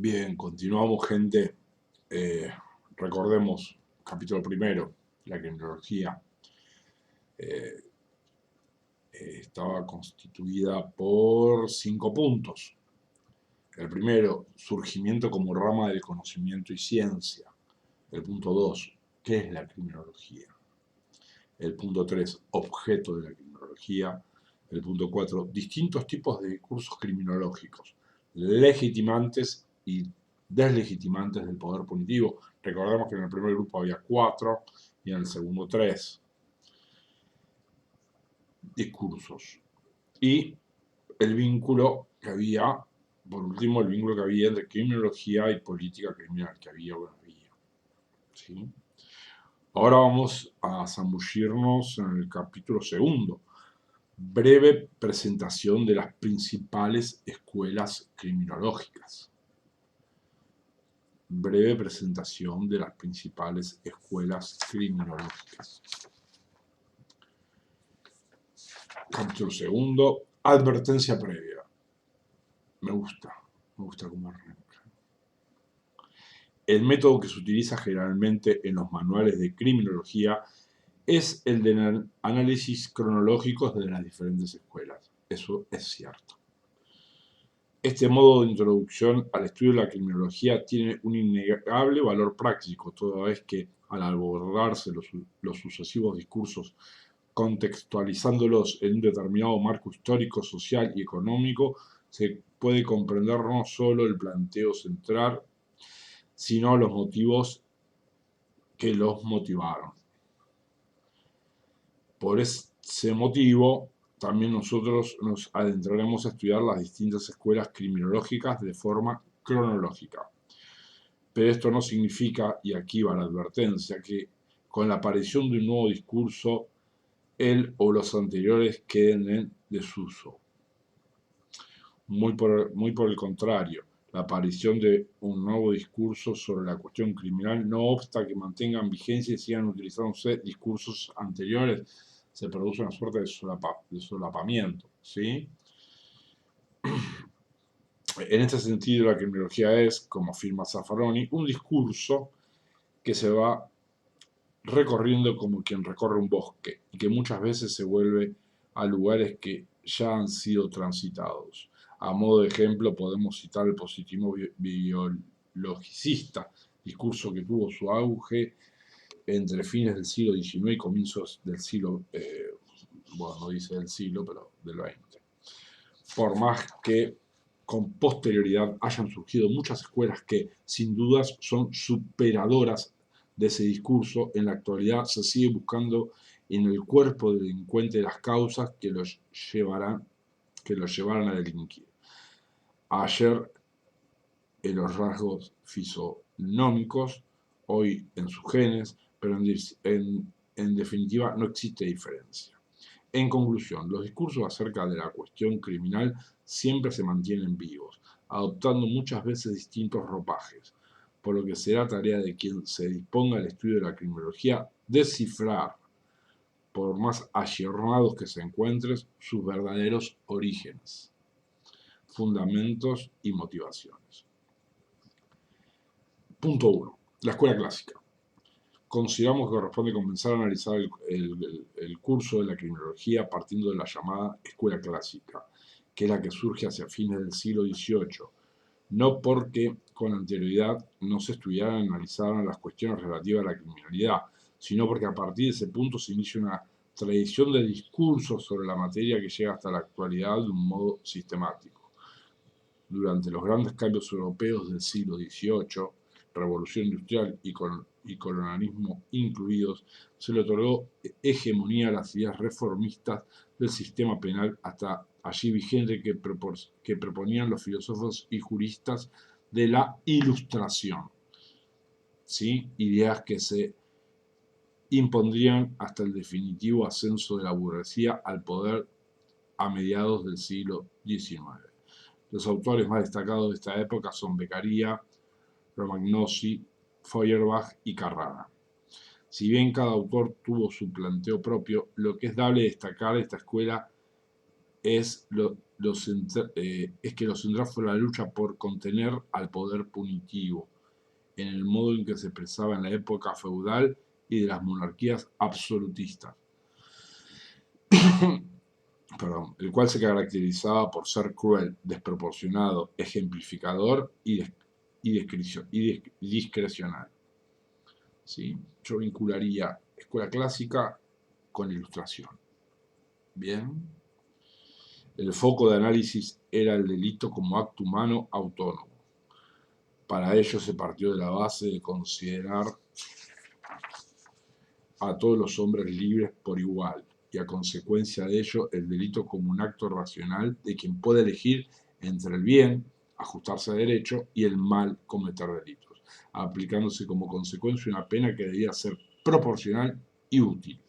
Bien, continuamos, gente. Eh, Recordemos, capítulo primero, la criminología eh, estaba constituida por 5 puntos. El primero, surgimiento como rama del conocimiento y ciencia. El punto 2, ¿qué es la criminología? El punto 3, objeto de la criminología. El punto 4, distintos tipos de discursos criminológicos, legitimantes y deslegitimantes del poder punitivo. Recordemos que en el primer grupo había 4 y en el segundo 3 discursos. Y el vínculo que había, por último, el vínculo que había entre criminología y política criminal, que había o no había. ¿Sí? Ahora vamos a zambullirnos en el capítulo segundo. Breve presentación de las principales escuelas criminológicas. Breve presentación de las principales escuelas criminológicas. Capítulo segundo, advertencia previa. Me gusta cómo arranca. El método que se utiliza generalmente en los manuales de criminología es el de análisis cronológicos de las diferentes escuelas. Eso es cierto. Este modo de introducción al estudio de la criminología tiene un innegable valor práctico, toda vez que, al abordarse los sucesivos discursos, contextualizándolos en un determinado marco histórico, social y económico, se puede comprender no solo el planteo central, sino los motivos que los motivaron. Por ese motivo, también nosotros nos adentraremos a estudiar las distintas escuelas criminológicas de forma cronológica. Pero esto no significa, y aquí va la advertencia, que con la aparición de un nuevo discurso, él o los anteriores queden en desuso. Muy por el contrario, la aparición de un nuevo discurso sobre la cuestión criminal no obsta que mantengan vigencia y sigan utilizándose discursos anteriores. Se produce una suerte de solapamiento, ¿sí? En este sentido, la criminología es, como afirma Zaffaroni, un discurso que se va recorriendo como quien recorre un bosque y que muchas veces se vuelve a lugares que ya han sido transitados. A modo de ejemplo podemos citar el positivismo biologicista, discurso que tuvo su auge entre fines del siglo XIX y comienzos del siglo, bueno, no dice del siglo, pero del XX. Por más que con posterioridad hayan surgido muchas escuelas que sin dudas son superadoras de ese discurso, en la actualidad se sigue buscando en el cuerpo delincuente las causas que los llevaran a delinquir. Ayer en los rasgos fisonómicos, hoy en sus genes, pero en definitiva no existe diferencia. En conclusión, los discursos acerca de la cuestión criminal siempre se mantienen vivos, adoptando muchas veces distintos ropajes, por lo que será tarea de quien se disponga al estudio de la criminología descifrar, por más ayornados que se encuentren, sus verdaderos orígenes, fundamentos y motivaciones. Punto 1. La escuela clásica. Consideramos que corresponde comenzar a analizar el curso de la criminología partiendo de la llamada escuela clásica, que es la que surge hacia fines del siglo XVIII, no porque con anterioridad no se estudiaran y analizaran las cuestiones relativas a la criminalidad, sino porque a partir de ese punto se inicia una tradición de discursos sobre la materia que llega hasta la actualidad de un modo sistemático. Durante los grandes cambios europeos del siglo XVIII, revolución industrial y colonialismo incluidos, se le otorgó hegemonía a las ideas reformistas del sistema penal hasta allí vigente que proponían los filósofos y juristas de la Ilustración, ¿sí? Ideas que se impondrían hasta el definitivo ascenso de la burguesía al poder a mediados del siglo XIX. Los autores más destacados de esta época son Beccaria, Romagnosi, Feuerbach y Carrara. Si bien cada autor tuvo su planteo propio, lo que es dable destacar de esta escuela es es que lo central fue la lucha por contener al poder punitivo, en el modo en que se expresaba en la época feudal y de las monarquías absolutistas, perdón, el cual se caracterizaba por ser cruel, desproporcionado, ejemplificador y discrecional. ¿Sí? Yo vincularía escuela clásica con ilustración. Bien. El foco de análisis era el delito como acto humano autónomo. Para ello se partió de la base de considerar a todos los hombres libres por igual, y a consecuencia de ello el delito como un acto racional de quien puede elegir entre el bien, ajustarse a derecho, y el mal, cometer delitos, aplicándose como consecuencia una pena que debía ser proporcional y útil.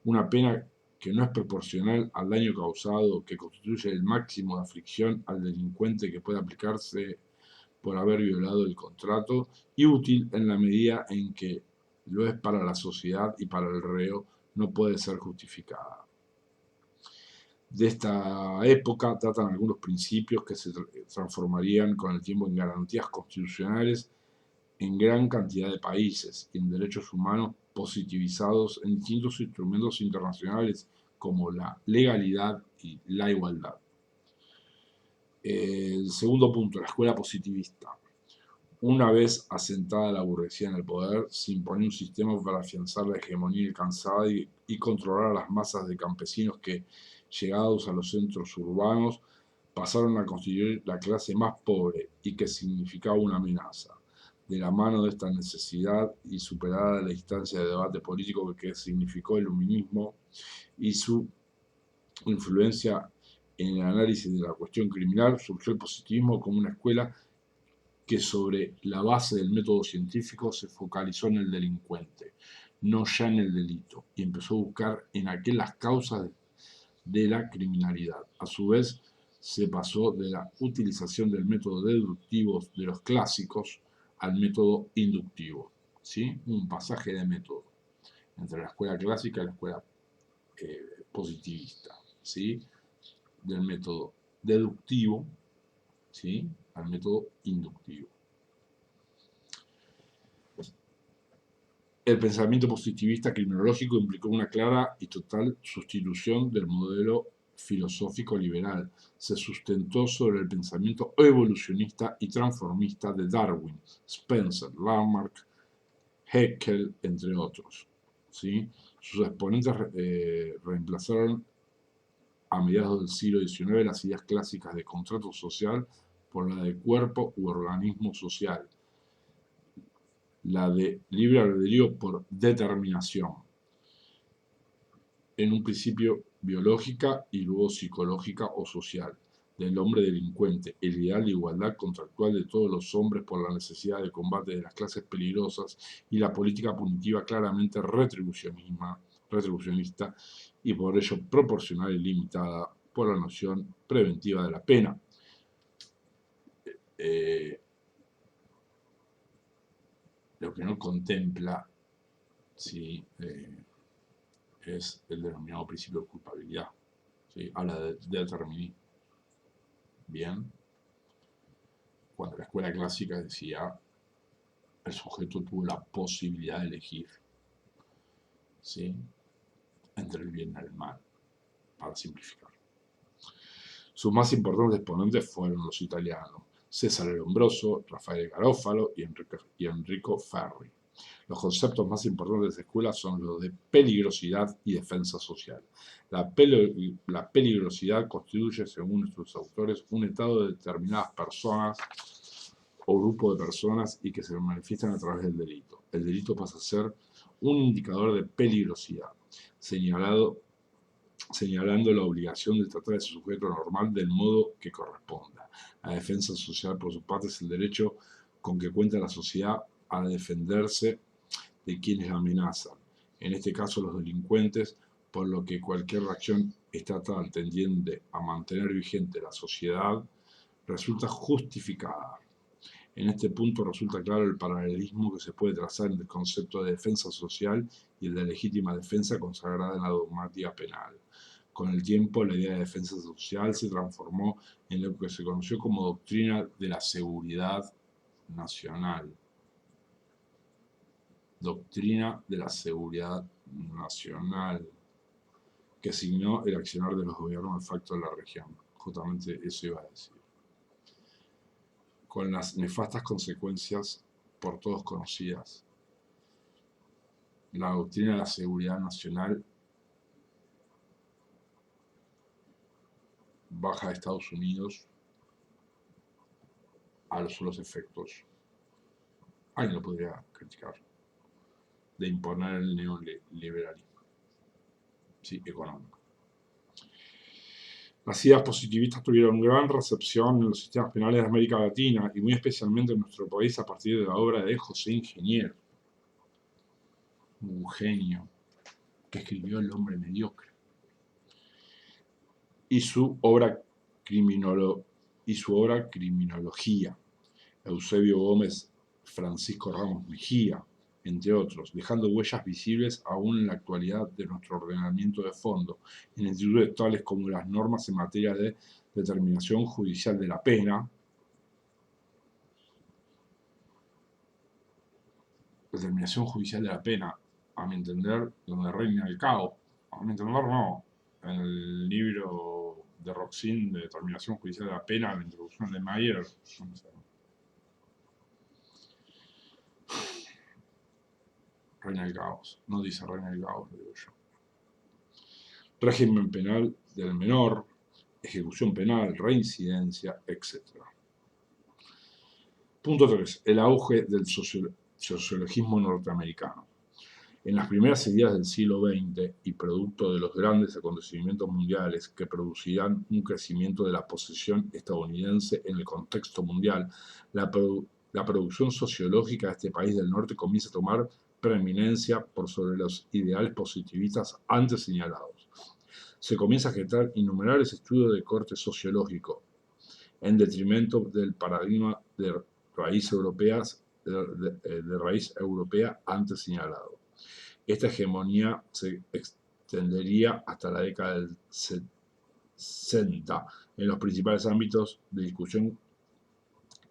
Una pena que no es proporcional al daño causado, que constituye el máximo de aflicción al delincuente que puede aplicarse por haber violado el contrato, y útil en la medida en que lo es para la sociedad y para el reo, no puede ser justificada. De esta época datan algunos principios que se transformarían con el tiempo en garantías constitucionales en gran cantidad de países y en derechos humanos positivizados en distintos instrumentos internacionales como la legalidad y la igualdad. El segundo punto, la escuela positivista. Una vez asentada la burguesía en el poder, se imponía un sistema para afianzar la hegemonía alcanzada y controlar a las masas de campesinos que, llegados a los centros urbanos, pasaron a constituir la clase más pobre y que significaba una amenaza. De la mano de esta necesidad y superada la instancia de debate político que significó el luminismo y su influencia en el análisis de la cuestión criminal, surgió el positivismo como una escuela que sobre la base del método científico se focalizó en el delincuente, no ya en el delito, y empezó a buscar en aquel las causas de la criminalidad. A su vez, se pasó de la utilización del método deductivo de los clásicos al método inductivo. ¿Sí? Un pasaje de método entre la escuela clásica y la escuela positivista. ¿Sí? Del método deductivo, ¿sí?, al método inductivo. El pensamiento positivista criminológico implicó una clara y total sustitución del modelo filosófico liberal. Se sustentó sobre el pensamiento evolucionista y transformista de Darwin, Spencer, Lamarck, Haeckel, entre otros. ¿Sí? Sus exponentes reemplazaron a mediados del siglo XIX las ideas clásicas de contrato social por la de cuerpo u organismo social, la de libre albedrío por determinación, en un principio biológica y luego psicológica o social, del hombre delincuente, el ideal de igualdad contractual de todos los hombres por la necesidad de combate de las clases peligrosas y la política punitiva claramente retribucionista y por ello proporcional y limitada por la noción preventiva de la pena. Lo que no contempla, ¿sí?, es el denominado principio de culpabilidad. ¿Sí? Habla de determinismo. Bien. Cuando la escuela clásica decía el sujeto tuvo la posibilidad de elegir, ¿sí?, entre el bien y el mal, para simplificar. Sus más importantes exponentes fueron los italianos Cesare Lombroso, Rafael Garofalo y Enrico Ferri. Los conceptos más importantes de esta escuela son los de peligrosidad y defensa social. La peligrosidad constituye, según sus autores, un estado de determinadas personas o grupo de personas y que se manifiestan a través del delito. El delito pasa a ser un indicador de peligrosidad, señalando la obligación de tratar a ese sujeto normal del modo que corresponda. La defensa social, por su parte, es el derecho con que cuenta la sociedad a defenderse de quienes la amenazan, en este caso los delincuentes, por lo que cualquier reacción estatal tendiente a mantener vigente la sociedad resulta justificada. En este punto resulta claro el paralelismo que se puede trazar entre el concepto de defensa social y el de legítima defensa consagrada en la dogmática penal. Con el tiempo, la idea de defensa social se transformó en lo que se conoció como doctrina de la seguridad nacional. Doctrina de la seguridad nacional, que signó el accionar de los gobiernos de facto de la región. Justamente eso iba a decir. Con las nefastas consecuencias por todos conocidas. La doctrina de la seguridad nacional baja a Estados Unidos a los solos efectos, alguien lo podría criticar, de imponer el neoliberalismo, sí, económico. Las ideas positivistas tuvieron gran recepción en los sistemas penales de América Latina y muy especialmente en nuestro país a partir de la obra de José Ingeniero, un genio que escribió El hombre mediocre, y su obra Criminología, Eusebio Gómez, Francisco Ramos Mejía, entre otros, dejando huellas visibles aún en la actualidad de nuestro ordenamiento de fondo, en institutos tales como las normas en materia de determinación judicial de la pena, a mi entender, donde reina el caos, a mi entender no, en el libro de Roxin de determinación judicial de la pena, la introducción de Mayer, no sé, reina el caos, no dice reina el caos, lo digo yo. Régimen penal del menor, ejecución penal, reincidencia, etc. Punto 3. El auge del sociologismo norteamericano. En las primeras ideas del siglo XX y producto de los grandes acontecimientos mundiales que producirán un crecimiento de la posesión estadounidense en el contexto mundial, la producción sociológica de este país del norte comienza a tomar preeminencia por sobre los ideales positivistas antes señalados. Se comienza a gestar innumerables estudios de corte sociológico, en detrimento del paradigma de raíz europea antes señalado. Esta hegemonía se extendería hasta la década del 60 en los principales ámbitos de discusión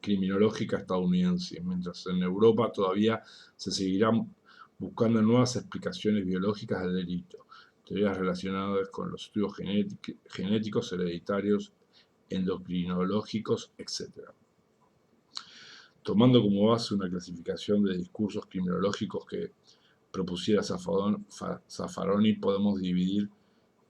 criminológica estadounidense, mientras en Europa todavía se seguirán buscando nuevas explicaciones biológicas del delito, teorías relacionadas con los estudios genéticos, hereditarios, endocrinológicos, etc. Tomando como base una clasificación de discursos criminológicos que propusiera Zaffaroni, podemos dividir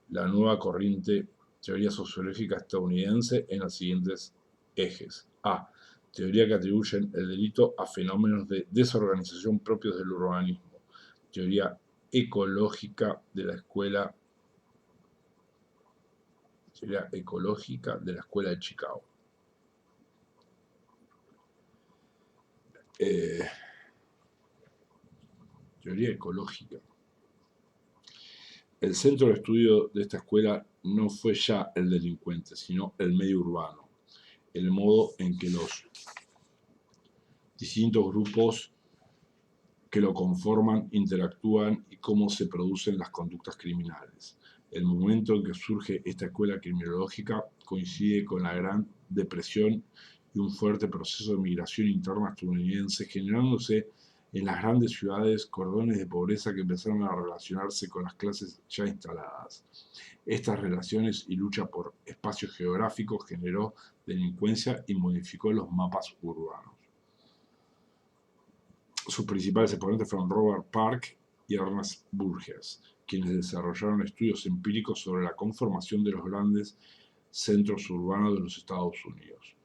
la nueva corriente teoría sociológica estadounidense en los siguientes ejes. A. Teoría que atribuyen el delito a fenómenos de desorganización propios del urbanismo. Teoría ecológica de la escuela de Chicago. Teoría ecológica. El centro de estudio de esta escuela no fue ya el delincuente, sino el medio urbano, el modo en que los distintos grupos que lo conforman interactúan y cómo se producen las conductas criminales. El momento en que surge esta escuela criminológica coincide con la Gran Depresión y un fuerte proceso de migración interna estadounidense, generándose en las grandes ciudades cordones de pobreza que empezaron a relacionarse con las clases ya instaladas. Estas relaciones y lucha por espacios geográficos generó delincuencia y modificó los mapas urbanos. Sus principales exponentes fueron Robert Park y Ernest Burgess, quienes desarrollaron estudios empíricos sobre la conformación de los grandes centros urbanos de los Estados Unidos.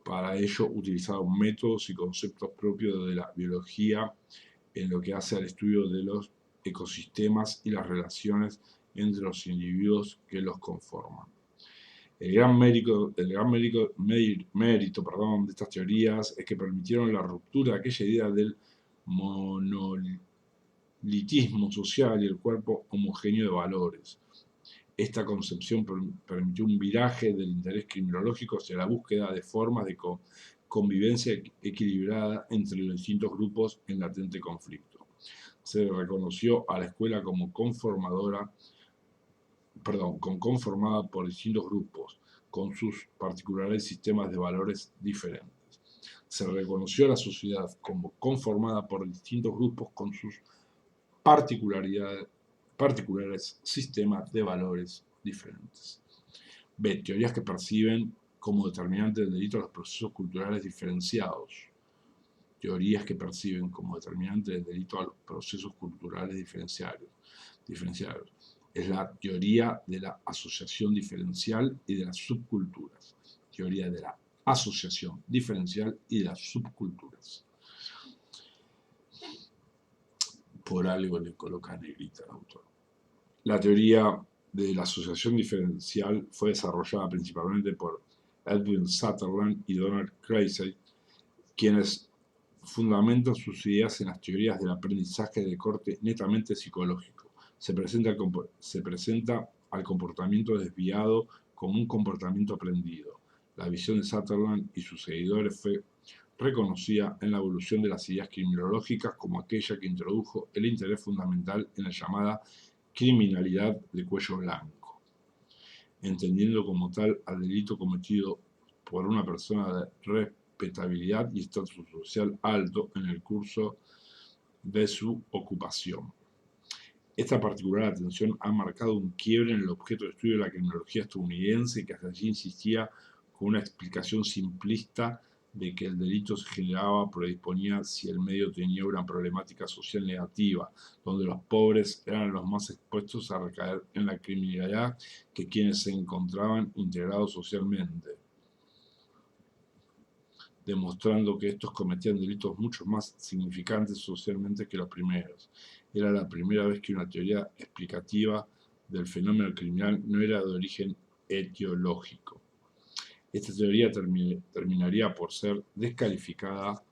Para ello utilizaron métodos y conceptos propios de la biología en lo que hace al estudio de los ecosistemas y las relaciones entre los individuos que los conforman. El gran mérito de estas teorías es que permitieron la ruptura de aquella idea del monolitismo social y el cuerpo homogéneo de valores. Esta concepción permitió un viraje del interés criminológico hacia la búsqueda de formas de convivencia equilibrada entre los distintos grupos en latente conflicto. Se reconoció a la escuela como conformadora conformada por distintos grupos, con sus particulares sistemas de valores diferentes. Se reconoció a la sociedad como conformada por distintos grupos con sus particulares sistemas de valores diferentes. B. Teorías que perciben como determinante del delito los procesos culturales diferenciados. Teorías que perciben como determinante del delito a los procesos culturales diferenciados. Es la teoría de la asociación diferencial y de las subculturas. Teoría de la asociación diferencial y de las subculturas. Por algo le coloca negrita al autor. La teoría de la asociación diferencial fue desarrollada principalmente por Edwin Sutherland y Donald Kreisel, quienes fundamentan sus ideas en las teorías del aprendizaje de corte netamente psicológico. Se presenta al comportamiento desviado como un comportamiento aprendido. La visión de Sutherland y sus seguidores fue reconocida en la evolución de las ideas criminológicas como aquella que introdujo el interés fundamental en la llamada criminalidad de cuello blanco, entendiendo como tal al delito cometido por una persona de respetabilidad y estatus social alto en el curso de su ocupación. Esta particular atención ha marcado un quiebre en el objeto de estudio de la criminología estadounidense, que hasta allí insistía con una explicación simplista de que el delito se generaba predisponía si el medio tenía una problemática social negativa, donde los pobres eran los más expuestos a recaer en la criminalidad que quienes se encontraban integrados socialmente, demostrando que estos cometían delitos mucho más significantes socialmente que los primeros. Era la primera vez que una teoría explicativa del fenómeno criminal no era de origen etiológico. Esta teoría terminaría por ser descalificada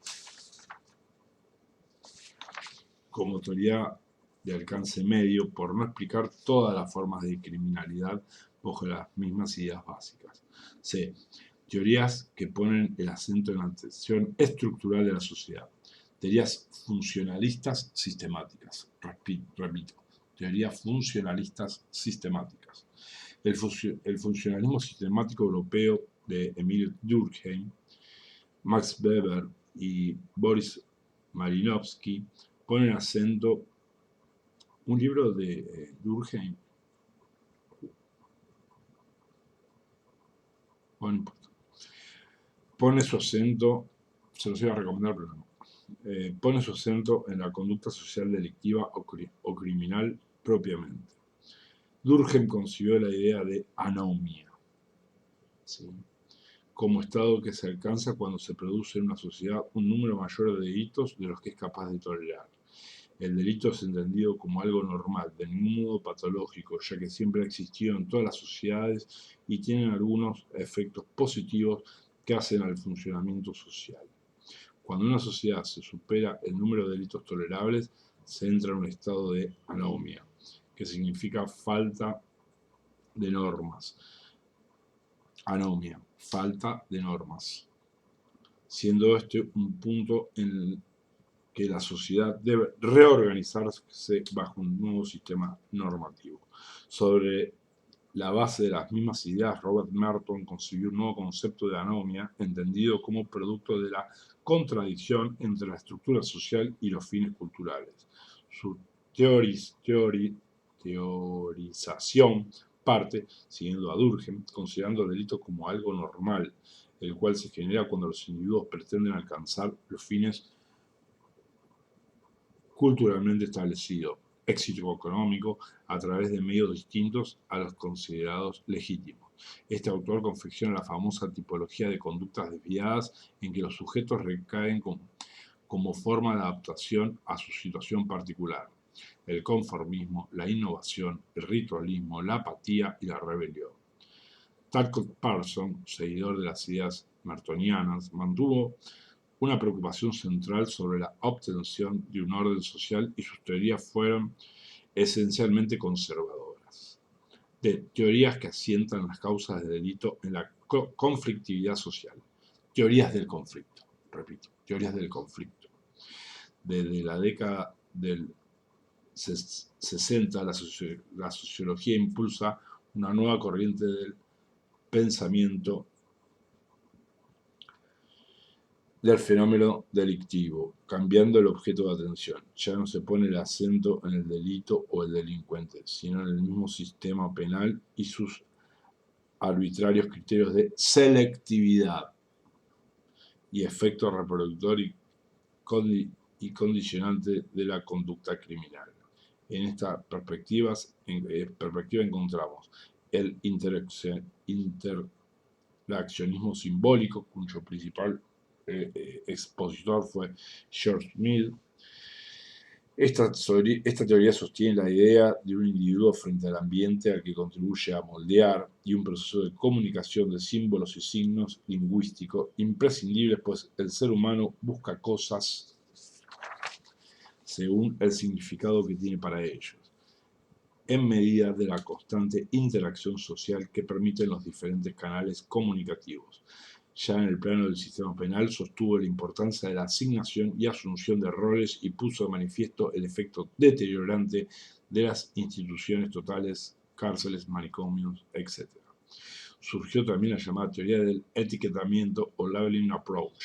como teoría de alcance medio por no explicar todas las formas de criminalidad bajo las mismas ideas básicas. C. Teorías que ponen el acento en la tensión estructural de la sociedad. Teorías funcionalistas sistemáticas. Repito, teorías funcionalistas sistemáticas. El funcionalismo sistemático europeo de Emil Durkheim, Max Weber y Boris Marinovsky ponen acento. Un libro de Durkheim, bueno, no importa, pone su acento, se los iba a recomendar, pero no, pone su acento en la conducta social delictiva o criminal propiamente. Durkheim concibió la idea de anomia, ¿sí?, como estado que se alcanza cuando se produce en una sociedad un número mayor de delitos de los que es capaz de tolerar. El delito es entendido como algo normal, de ningún modo patológico, ya que siempre ha existido en todas las sociedades y tiene algunos efectos positivos que hacen al funcionamiento social. Cuando en una sociedad se supera el número de delitos tolerables, se entra en un estado de anomia, que significa falta de normas. Anomia, falta de normas, siendo este un punto en el que la sociedad debe reorganizarse bajo un nuevo sistema normativo. Sobre la base de las mismas ideas, Robert Merton concibió un nuevo concepto de anomia, entendido como producto de la contradicción entre la estructura social y los fines culturales. Su teorización parte, siguiendo a Durkheim, considerando el delito como algo normal, el cual se genera cuando los individuos pretenden alcanzar los fines culturalmente establecido, éxito económico, a través de medios distintos a los considerados legítimos. Este autor confecciona la famosa tipología de conductas desviadas en que los sujetos recaen como forma de adaptación a su situación particular. El conformismo, la innovación, el ritualismo, la apatía y la rebelión. Talcott Parsons, seguidor de las ideas mertonianas, mantuvo una preocupación central sobre la obtención de un orden social, y sus teorías fueron esencialmente conservadoras. De teorías que asientan las causas del delito en la conflictividad social. Teorías del conflicto, repito, teorías del conflicto. Desde la década del 60, la sociología impulsa una nueva corriente del pensamiento del fenómeno delictivo, cambiando el objeto de atención. Ya no se pone el acento en el delito o el delincuente, sino en el mismo sistema penal y sus arbitrarios criterios de selectividad y efecto reproductor y condicionante de la conducta criminal. En esta perspectiva encontramos el interaccionismo simbólico, cuyo principal expositor fue George Mead. Esta teoría sostiene la idea de un individuo frente al ambiente al que contribuye a moldear y un proceso de comunicación de símbolos y signos lingüísticos imprescindibles, pues el ser humano busca cosas según el significado que tiene para ellos, en medida de la constante interacción social que permiten los diferentes canales comunicativos. Ya en el plano del sistema penal sostuvo la importancia de la asignación y asunción de roles y puso de manifiesto el efecto deteriorante de las instituciones totales, cárceles, manicomios, etc. Surgió también la llamada teoría del etiquetamiento o labeling approach,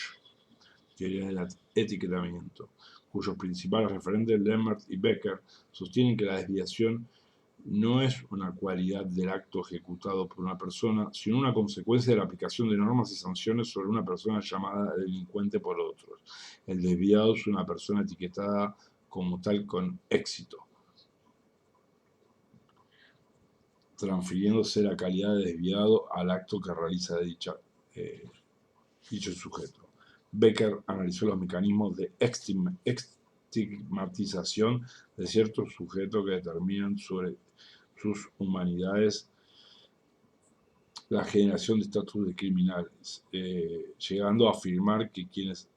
teoría del etiquetamiento, cuyos principales referentes, Lennart y Becker, sostienen que la desviación no es una cualidad del acto ejecutado por una persona, sino una consecuencia de la aplicación de normas y sanciones sobre una persona llamada delincuente por otros. El desviado es una persona etiquetada como tal con éxito, transfiriéndose la calidad de desviado al acto que realiza dicho sujeto. Becker analizó los mecanismos de estigmatización de ciertos sujetos que determinan sobre sus humanidades la generación de estatus de criminales, llegando a afirmar que quien es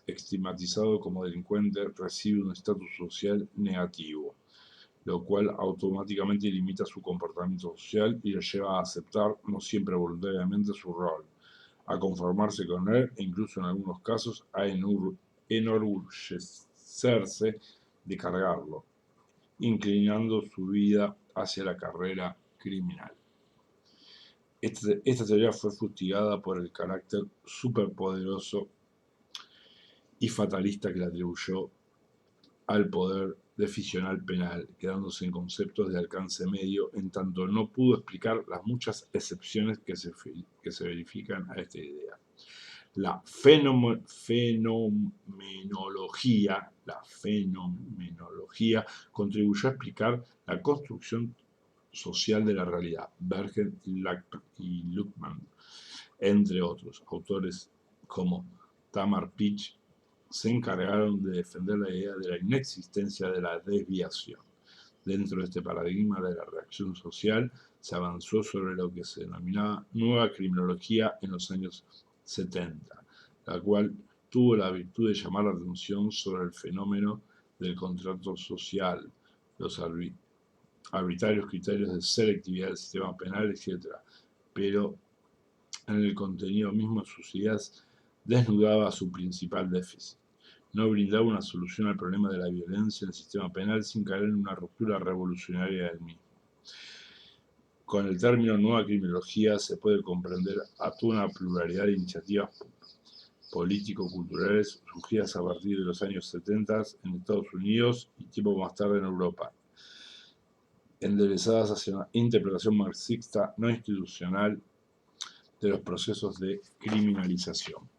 estigmatizado como delincuente recibe un estatus social negativo, lo cual automáticamente limita su comportamiento social y lo lleva a aceptar, no siempre voluntariamente, su rol, a conformarse con él e incluso en algunos casos a enorgullecerse de cargarlo, inclinando su vida hacia la carrera criminal. Esta teoría fue fustigada por el carácter superpoderoso y fatalista que le atribuyó al poder decisional penal, quedándose en conceptos de alcance medio, en tanto no pudo explicar las muchas excepciones que se verifican a esta idea. La fenomenología contribuyó a explicar la construcción social de la realidad. Berger y Luckmann, entre otros autores como Tamar Pitch, se encargaron de defender la idea de la inexistencia de la desviación. Dentro de este paradigma de la reacción social, se avanzó sobre lo que se denominaba nueva criminología en los años 70, la cual tuvo la virtud de llamar la atención sobre el fenómeno del contrato social, los arbitrarios criterios de selectividad del sistema penal, etc. Pero en el contenido mismo de sus ideas desnudaba su principal déficit. No brindaba una solución al problema de la violencia en el sistema penal sin caer en una ruptura revolucionaria del mismo. Con el término nueva criminología se puede comprender a toda una pluralidad de iniciativas político-culturales surgidas a partir de los años 70 en Estados Unidos y tiempo más tarde en Europa, enderezadas hacia una interpretación marxista no institucional de los procesos de criminalización.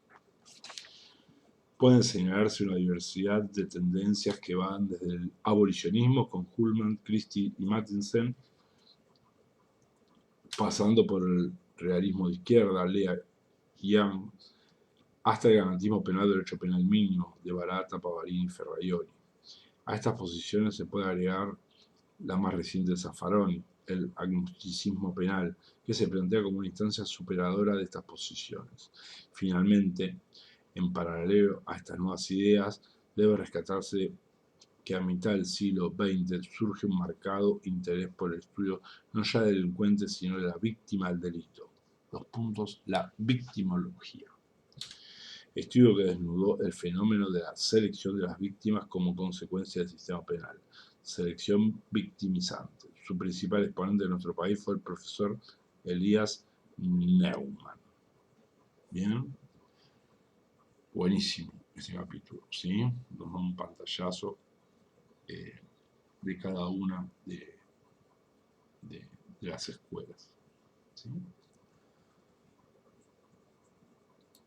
Pueden señalarse una diversidad de tendencias que van desde el abolicionismo con Ullmann, Christie y Mattheson, pasando por el realismo de izquierda, Lea y Young, hasta el garantismo penal del derecho penal mínimo de Barata, Pavarini y Ferraioli. A estas posiciones se puede agregar la más reciente de Zaffaroni, el agnosticismo penal, que se plantea como una instancia superadora de estas posiciones. Finalmente, en paralelo a estas nuevas ideas, debe rescatarse que a mitad del siglo XX surge un marcado interés por el estudio no ya del delincuente, sino de la víctima del delito. La victimología. Estudio que desnudó el fenómeno de la selección de las víctimas como consecuencia del sistema penal. Selección victimizante. su principal exponente de nuestro país fue el profesor Elías Neumann. Bien, buenísimo ese capítulo, ¿sí? Nos da un pantallazo de cada una de las escuelas.